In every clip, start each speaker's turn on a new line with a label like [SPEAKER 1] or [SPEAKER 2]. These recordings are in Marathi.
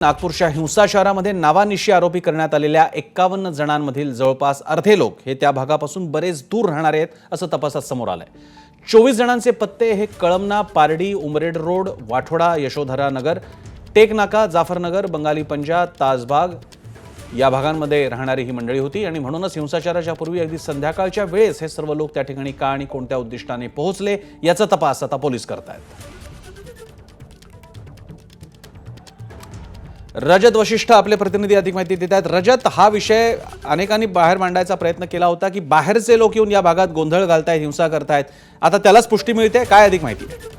[SPEAKER 1] नागपूरच्या हिंसाचारामध्ये नावानिशी आरोपी करण्यात आलेल्या 51 जणांमधील जवळपास अर्धे लोक हे त्या भागापासून बरेच दूर राहणारे आहेत असं तपासात समोर आलंय। 24 जणांचे पत्ते हे कळमना, पारडी, उमरेड रोड, वाठोडा, यशोधरा नगर, टेकनाका, जाफरनगर, बंगाली पंजा, ताजबाग या भागांमध्ये राहणारी ही मंडळी होती आणि म्हणूनच हिंसाचाराच्या पूर्वी अगदी संध्याकाळच्या वेळेस हे सर्व लोक त्या ठिकाणी का आणि कोणत्या उद्दिष्टाने पोहोचले याचा तपास आता पोलीस करतायत। रजत वशिष्ठ आपले प्रतिनिधी अधिक माहिती देत आहेत। रजत, हा विषय अनेकांनी बाहेर मांडायचा प्रयत्न केला होता की बाहेरचे लोक येऊन या भागात गोंधळ घालतायत, हिंसा करतायत, आता त्यालाच पुष्टी मिळते, काय अधिक माहिती आहे?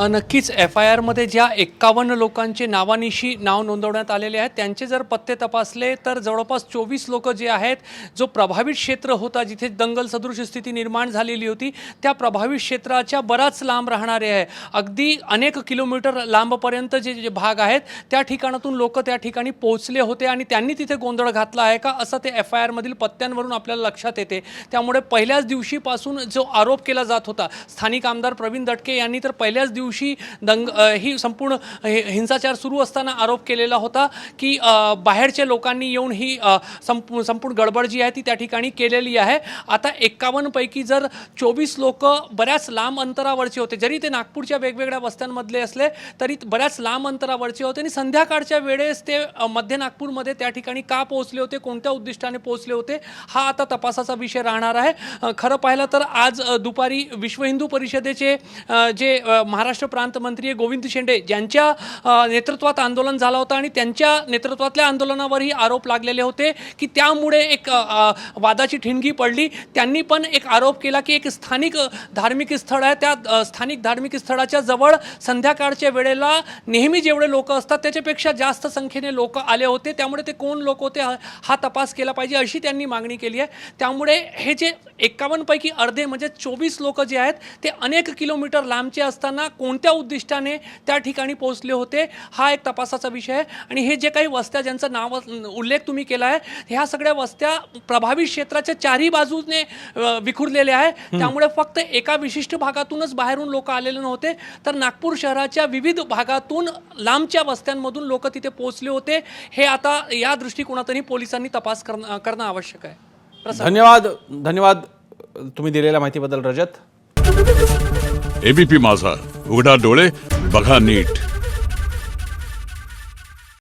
[SPEAKER 2] नक्कीच FIR मध्ये ज्या 51 लोकांचे नावानिशी नाव नोंदवण्यात आलेले आहेत त्यांचे जर पत्ते तपासले तर जवळपास 24 लोक जे आहेत, जो प्रभावित क्षेत्र होता जिथे दंगल सदृश स्थिती निर्माण झालेली होती त्या प्रभावित क्षेत्राच्या बराच लांब राहणारे आहे, अगदी अनेक किलोमीटर लांबपर्यंत जे भाग आहेत त्या ठिकाणातून लोक त्या ठिकाणी पोहोचले होते आणि त्यांनी तिथे गोंधळ घातला आहे का असं ते FIR मधील पत्त्यांवरून आपल्याला लक्षात येते। त्यामुळे पहिल्याच दिवशीपासून जो आरोप केला जात होता, स्थानिक आमदार प्रवीण दटके यांनी तर पहिल्याच दिवशी ही संपूर्ण हिंसाचार सुरू असताना आरोप केलेला होता की बाहेरच्या लोकांनी येऊन ही संपूर्ण गडबड जी आहे ती त्या ठिकाणी केलेली आहे। आता 51 पैकी जर 24 लोक बऱ्याच लांब अंतरावरचे होते, जरी ते नागपूरच्या वेगवेगळ्या वस्त्यांमधले असले तरी बऱ्याच लांब अंतरावरचे होते आणि संध्याकाळच्या वेळेस ते मध्य नागपूरमध्ये त्या ठिकाणी का पोहोचले होते, कोणत्या उद्दिष्टाने पोहोचले होते, हा आता तपासाचा विषय राहणार आहे। खरं पाहिलं तर आज दुपारी विश्व हिंदू परिषदेचे जे महाराष्ट्र प्रांत मंत्री गोविंद शेंडे ज्यांच्या नेतृत्वात आंदोलन झालं होतं आणि त्यांच्या नेतृत्वातल्या आंदोलनावरही आरोप लागलेले होते की त्यामुळे एक वादाची ठिणगी पडली। त्यांनी पण एक आरोप केला की एक स्थानिक धार्मिक स्थळ आहे, त्या स्थानिक धार्मिक स्थळाच्या जवळ संध्याकाळच्या वेळेला नेहमी जेवढे लोक असतात त्याच्यापेक्षा जास्त संख्येने लोक आले होते, त्यामुळे ते कोण लोक होते हा तपास केला पाहिजे अशी त्यांनी मागणी केली आहे। त्यामुळे हे जे 51 पैकी अर्धे म्हणजे 24 लोक जे आहेत ते अनेक किलोमीटर लांबचे असताना कोणत्या उद्दिष्टाने त्या ठिकाणी पोहोचले होते हा एक तपासाचा विषय आहे। आणि हे जे काही वस्त्या ज्यांचं नाव उल्लेख तुम्ही केला आहे ह्या सगळ्या वस्त्या प्रभावित क्षेत्राच्या चारही बाजूने विखुरलेल्या आहे, त्यामुळे फक्त एका विशिष्ट भागातूनच बाहेरून लोक आलेले नव्हते तर नागपूर शहराच्या विविध भागातून लांबच्या वस्त्यांमधून लोक तिथे पोहोचले होते। हे आता या दृष्टिकोनातून पोलिसांनी तपास करणं आवश्यक आहे।
[SPEAKER 1] धन्यवाद तुम्ही दिलेल्या माहितीबद्दल रजत।
[SPEAKER 3] ABP माझा, उघडा डोळे बघा नीट।